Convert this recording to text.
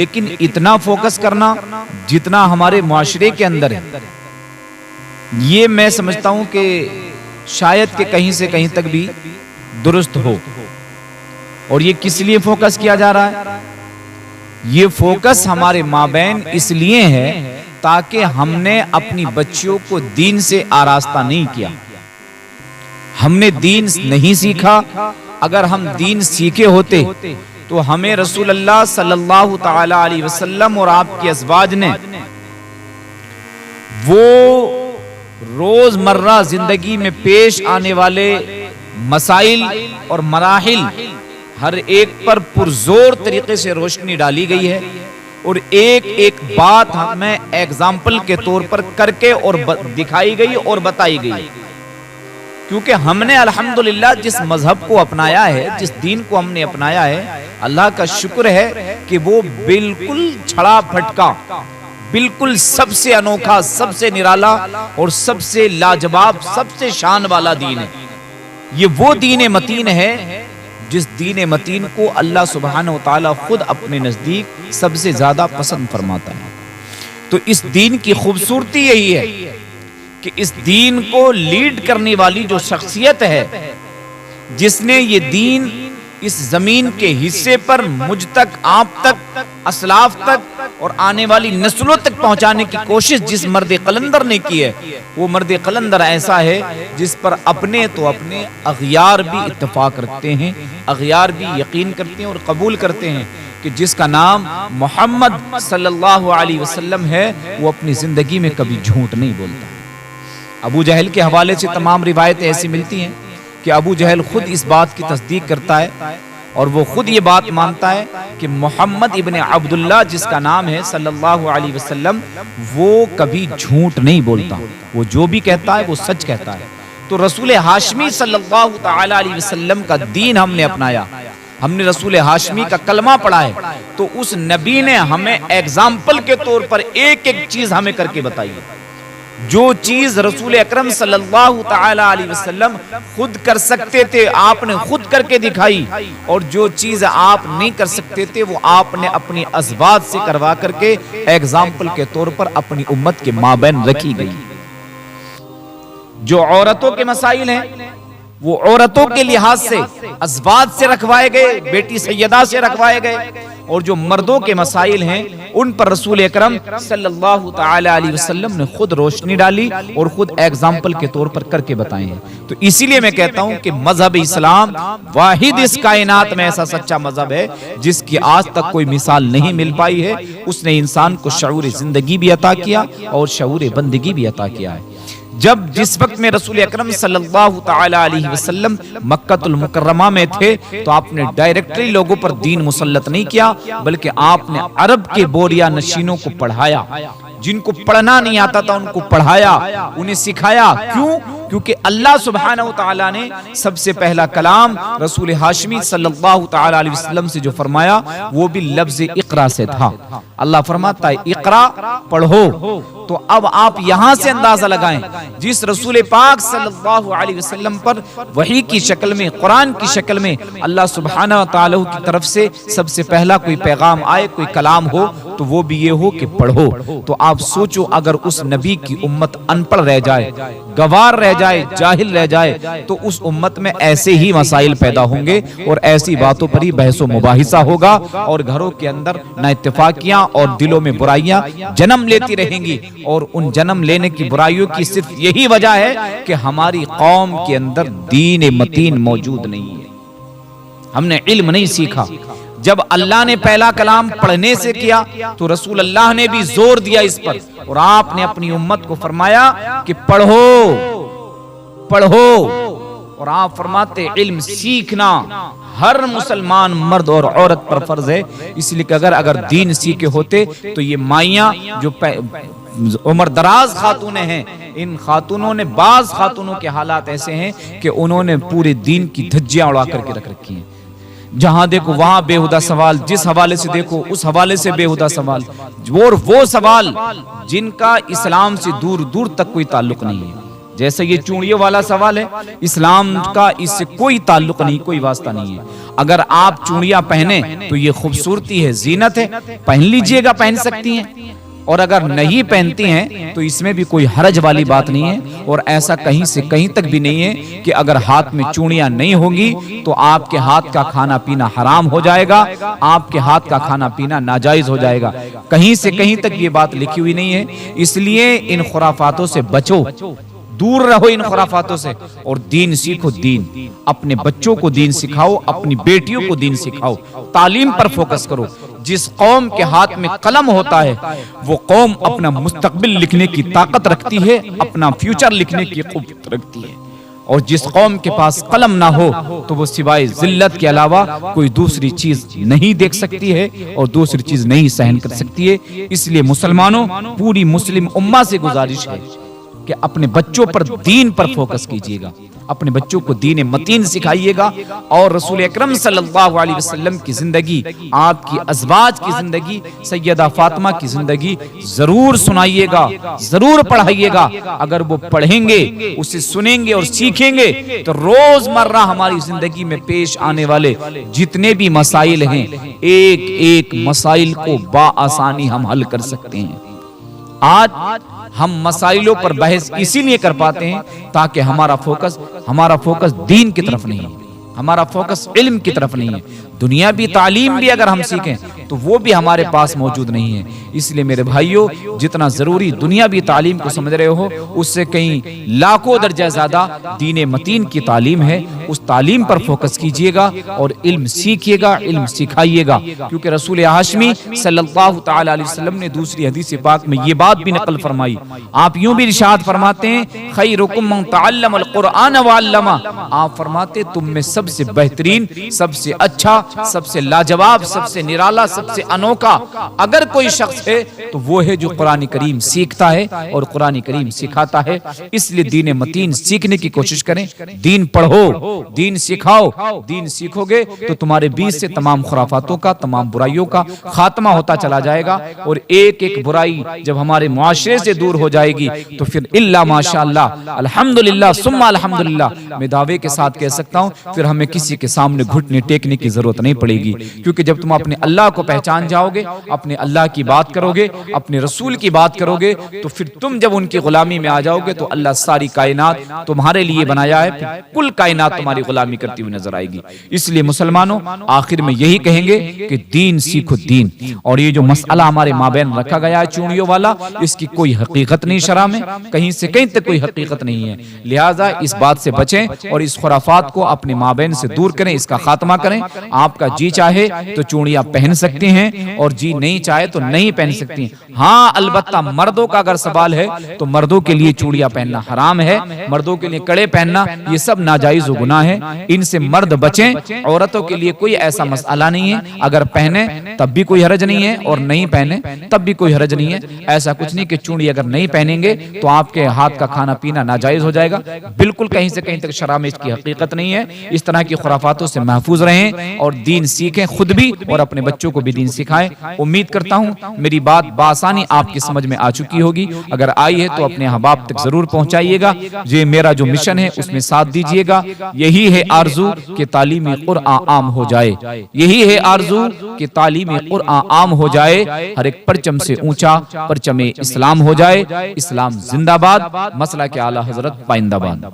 لیکن اتنا فوکس کرنا جتنا ہمارے معاشرے کے اندر ہے، یہ میں سمجھتا ہوں کہ شاید کہ کہیں سے کہیں تک بھی درست ہو۔ اور یہ کس لیے فوکس کیا جا رہا ہے؟ یہ فوکس ہمارے مابین اس لیے ہے تاکہ ہم نے اپنی بچیوں کو دین سے آراستہ نہیں کیا، ہم نے دین نہیں سیکھا۔ اگر ہم دین سیکھے ہوتے تو ہمیں رسول اللہ صلی اللہ تعالی علیہ وسلم اور آپ کی ازواج نے وہ روزمرہ زندگی میں پیش آنے والے مسائل اور مراحل ہر ایک پر پرزور طریقے سے روشنی ڈالی گئی ہے، اور ایک ایک بات ہمیں ایگزامپل کے طور پر کر کے اور دکھائی گئی اور بتائی گئی۔ کیونکہ ہم نے الحمدللہ جس مذہب کو اپنایا ہے، جس دین کو ہم نے اپنایا ہے، اللہ کا شکر ہے کہ وہ بالکل چھڑا پھٹکا، بالکل سب سے انوکھا، سب سے نرالا اور سب سے لاجواب، سب سے شان والا دین ہے۔ یہ وہ دین متین ہے جس دین متین کو اللہ سبحانہ وتعالی خود اپنے نزدیک سب سے زیادہ پسند فرماتا ہے۔ تو اس دین کی خوبصورتی یہی ہے کہ اس دین کو لیڈ کرنے والی جو شخصیت ہے، جس نے یہ دین اس زمین کے حصے پر مجھ تک، آپ تک، اسلاف تک اور آنے والی نسلوں تک پہنچانے کی کوشش جس مرد قلندر نے کی ہے، وہ مرد قلندر ایسا ہے جس پر اپنے تو اپنے اغیار بھی اتفاق رکھتے ہیں، اغیار بھی یقین کرتے ہیں اور قبول کرتے ہیں کہ جس کا نام محمد صلی اللہ علیہ وسلم ہے، وہ اپنی زندگی میں کبھی جھوٹ نہیں بولتا۔ ابو جہل کے حوالے سے تمام روایتیں ایسی ملتی ہیں کہ ابو جہل خود اس بات کی تصدیق کرتا ہے اور وہ خود یہ بات مانتا ہے کہ محمد ابن عبداللہ جس کا نام ہے صلی اللہ علیہ وسلم، وہ کبھی جھوٹ نہیں بولتا، وہ جو بھی کہتا ہے وہ سچ کہتا ہے۔ تو رسول ہاشمی صلی اللہ تعالی علیہ وسلم کا دین ہم نے اپنایا، ہم نے رسول ہاشمی کا کلمہ پڑھا ہے، تو اس نبی نے ہمیں ایگزامپل کے طور پر ایک ایک چیز ہمیں کر کے بتائی ہے۔ جو چیز رسول اکرم صلی اللہ تعالی علیہ وسلم خود کر سکتے تھے، آپ نے خود کر کے دکھائی، اور جو چیز آپ نہیں کر سکتے تھے وہ آپ نے اپنی ازواج سے کروا کر کے ایگزامپل کے طور پر اپنی امت کے مابین رکھی گئی۔ جو عورتوں کے مسائل ہیں وہ عورتوں کے لحاظ سے ازواج سے رکھوائے گئے، بیٹی سیدہ سے رکھوائے گئے، اور جو مردوں کے مسائل ہیں ان پر رسول اکرم صلی اللہ تعالی علیہ وسلم نے خود روشنی ڈالی اور خود ایگزامپل کے طور پر کر کے بتائے ہیں۔ تو اسی لیے میں کہتا ہوں کہ مذہب اسلام واحد اس کائنات میں ایسا سچا مذہب ہے جس کی آج تک کوئی مثال نہیں مل پائی ہے۔ اس نے انسان کو شعور زندگی بھی عطا کیا اور شعور بندگی بھی عطا کیا ہے۔ جس وقت میں رسول اکرم صلی اللہ تعالی علیہ وسلم مکہ المکرمہ میں تھے تو آپ نے ڈائریکٹلی لوگوں پر دین مسلط نہیں کیا، بلکہ آپ نے عرب کے بوریا نشینوں کو پڑھایا، جن کو پڑھنا نہیں آتا تھا ان کو پڑھایا، انہیں سکھایا۔ کیوں؟ کیونکہ اللہ سبحانہ وتعالی نے سب سے پہلا کلام رسول ہاشمی صلی اللہ تعالی علیہ وسلم سے جو فرمایا وہ بھی لفظ اقرا سے تھا۔ اللہ فرماتا ہے اقرا، پڑھو۔ تو اب آپ یہاں سے اندازہ لگائیں، جس رسول پاک صلی اللہ علیہ وسلم پر وحی کی شکل میں، قرآن کی شکل میں اللہ سبحانہ وتعالی کی طرف سے سب سے پہلا کوئی پیغام آئے، کوئی کلام ہو، تو وہ بھی یہ ہو کہ پڑھو۔ تو آپ سوچو اگر اس نبی کی امت ان پڑھ رہ جائے، گوار رہ جائے، جاہل رہ جائے، تو اس امت میں ایسے ہی مسائل پیدا ہوں گے اور ایسی باتوں پر ہی بحث و مباحثہ ہوگا، اور گھروں کے اندر نا اتفاقیاں اور دلوں میں برائیاں جنم لیتی رہیں گی۔ اور ان جنم لینے کی برائیوں کی صرف یہی وجہ ہے کہ ہماری قوم کے اندر دین متین موجود نہیں ہے، ہم نے علم نہیں سیکھا۔ جب اللہ نے پہلا کلام پڑھنے سے کیا تو رسول اللہ نے بھی زور دیا اس پر، اور آپ نے اپنی امت کو فرمایا کہ پڑھو پڑھو، اور آپ فرماتے علم سیکھنا ہر مسلمان مرد اور عورت پر فرض ہے۔ اس لیے کہ اگر دین سیکھے ہوتے تو یہ مائیاں جو عمر دراز خاتونیں ہیں، ان خاتونوں نے، بعض خاتونوں کے حالات ایسے ہیں کہ انہوں نے پورے دین کی دھجیاں اڑا کر کے رکھ رکھی ہیں، جہاں دیکھو وہاں بےہودہ سوال، جس حوالے سے دیکھو اس حوالے سے بےہودہ سوال، اور وہ سوال جن کا اسلام سے دور دور تک کوئی تعلق نہیں ہے۔ جیسے یہ چوڑیوں والا سوال ہے، اسلام کا اس سے کوئی تعلق نہیں، کوئی واسطہ نہیں ہے۔ اگر آپ چوڑیاں پہنیں تو یہ خوبصورتی ہے، زینت ہے، پہن لیجئے گا، پہن سکتی ہیں، اور اگر نہیں پہنتی ہیں تو اس میں بھی کوئی حرج والی بات نہیں ہے۔ اور ایسا کہیں سے کہیں تک بھی نہیں ہے کہ اگر ہاتھ میں چوڑیاں نہیں ہوں گی تو آپ کے ہاتھ کا کھانا پینا حرام ہو جائے گا، آپ کے ہاتھ کا کھانا پینا ناجائز ہو جائے گا، کہیں سے کہیں تک یہ بات لکھی ہوئی نہیں ہے۔ اس لیے ان خرافاتوں سے بچو، دور رہو ان خرافاتوں سے، اور دین سیکھو۔ دین اپنے بچوں کو دین سکھاؤ، اپنی بیٹیوں کو دین سکھاؤ، تعلیم پر فوکس کرو۔ جس قوم کے ہاتھ میں قلم ہوتا ہے وہ قوم اپنا مستقبل لکھنے کی طاقت رکھتی ہے، اپنا فیوچر لکھنے کی قوت رکھتی ہے، اور جس قوم کے پاس قلم نہ ہو تو وہ سوائے ذلت کے علاوہ کوئی دوسری چیز نہیں دیکھ سکتی ہے اور دوسری چیز نہیں سہن کر سکتی ہے۔ اس لیے مسلمانوں، پوری مسلم امہ سے گزارش ہے کہ اپنے بچوں پر دین پر فوکس کیجئے گا، اپنے بچوں کو دین متین سکھائیے گا، اور رسول اکرم صلی اللہ علیہ وسلم کی زندگی، آپ کی ازواج کی زندگی، سیدہ فاطمہ کی زندگی ضرور سنائیے گا، ضرور پڑھائیے گا۔ اگر وہ پڑھیں گے، اسے سنیں گے اور سیکھیں گے تو روز مرہ ہماری زندگی میں پیش آنے والے جتنے بھی مسائل ہیں، ایک ایک مسائل کو بآسانی ہم حل کر سکتے ہیں۔ آج ہم مسائلوں پر بحث اسی لیے کر پاتے ہیں تاکہ ہمارا فوکس دین کی طرف نہیں ہے، ہمارا فوکس علم کی طرف نہیں ہے۔ دنیاوی تعلیم بھی اگر ہم سیکھیں تو وہ بھی ہمارے پاس موجود نہیں ہے۔ اس لیے میرے بھائیوں، جتنا ضروری دنیاوی تعلیم کو سمجھ رہے ہو، اس سے کہیں لاکھوں درجہ زیادہ دین متین کی تعلیم ہے، اس تعلیم پر فوکس کیجئے گا اور علم سیکھیے گا، علم سکھائیے گا، کیونکہ رسول ہاشمی صلی اللہ تعالی علیہ وسلم نے دوسری حدیث پاک میں یہ بات بھی نقل فرمائی۔ آپ یوں بھی ارشاد فرماتے ہیں، خیرکم من تعلم القرآن وعلمہ، آپ فرماتے تم میں سب سے بہترین، سب سے اچھا، سب سے لاجواب، سب سے نرالا، سب سے انوکھا اگر کوئی شخص ہے تو وہ ہے جو قرآن کریم سیکھتا ہے اور قرآن کریم سکھاتا ہے۔ اس لیے دین متین سیکھنے کی کوشش کریں، دین پڑھو، دین سکھاؤ۔ دین سیکھو گے تو تمہارے بیچ سے تمام خرافاتوں کا، تمام برائیوں کا خاتمہ ہوتا چلا جائے گا، اور ایک ایک برائی جب ہمارے معاشرے سے دور ہو جائے گی تو پھر الا ماشاءاللہ، الحمدللہ ثم الحمدللہ، میں دعوے کے ساتھ کہہ سکتا ہوں پھر ہمیں کسی کے سامنے گھٹنے ٹیکنے کی ضرورت نہیں پڑے گی، کیونکہ جب تم اپنے اللہ کو پہچان جاؤ گے، اپنے اللہ کی بات کرو گے، اپنے رسول کی بات کرو گے، تو پھر تم جب ان کی غلامی میں آ جاؤ گے تو اللہ ساری کائنات تمہارے لیے بنایا ہے، پھر کل کائنات تمہاری غلامی کرتی ہوئی نظر آئے گی۔ اس لیے مسلمانوں، آخر میں یہی کہیں گے کہ دین سیکھو، دین۔ اور یہ جو مسئلہ ہمارے مابین رکھا گیا ہے چوڑیوں والا، اس کی کوئی حقیقت نہیں شرع میں، کہیں سے کہیں تک کوئی حقیقت نہیں ہے، لہٰذا اس بات سے بچیں اور اس خرافات کو اپنے مابین سے دور کریں، اس کا خاتمہ کریں۔ آپ کا جی چاہے تو چوڑیاں پہن سکتے ہیں اور جی نہیں چاہے تو نہیں پہن سکتی ہیں۔ ہاں البتہ مردوں کا اگر سوال ہے تو مردوں کے لیے چوڑیاں پہننا حرام ہے، مردوں کے لیے کڑے پہننا یہ سب ناجائز و گناہ ہے، ان سے مرد بچیں۔ عورتوں کے لیے کوئی ایسا مسئلہ نہیں ہے، اگر پہنے تب بھی کوئی حرج نہیں ہے اور نہیں پہنے تب بھی کوئی حرج نہیں ہے۔ ایسا کچھ نہیں کہ چوڑی اگر نہیں پہنیں گے تو آپ کے ہاتھ کا کھانا پینا ناجائز ہو جائے گا، بالکل کہیں سے کہیں تک شرع میں اس کی حقیقت نہیں ہے۔ اس طرح کی خرافاتوں سے محفوظ رہیں اور دین سیکھیں خود بھی اور اپنے بچوں کو بھی دین سکھائیں۔ امید کرتا ہوں میری بات بآسانی آپ کی سمجھ میں آ چکی ہوگی، اگر آئی ہے تو اپنے احباب تک ضرور پہنچائیے گا۔ یہ میرا جو مشن ہے اس میں ساتھ دیجیے گا۔ یہی ہے آرزو کہ تعلیم قرآن عام ہو جائے، یہی ہے آرزو کہ تعلیم قرآن عام ہو جائے، ہر ایک پرچم سے اونچا پرچم اسلام ہو جائے۔ اسلام زندہ باد، مسلک اعلی حضرت پائندہ باد۔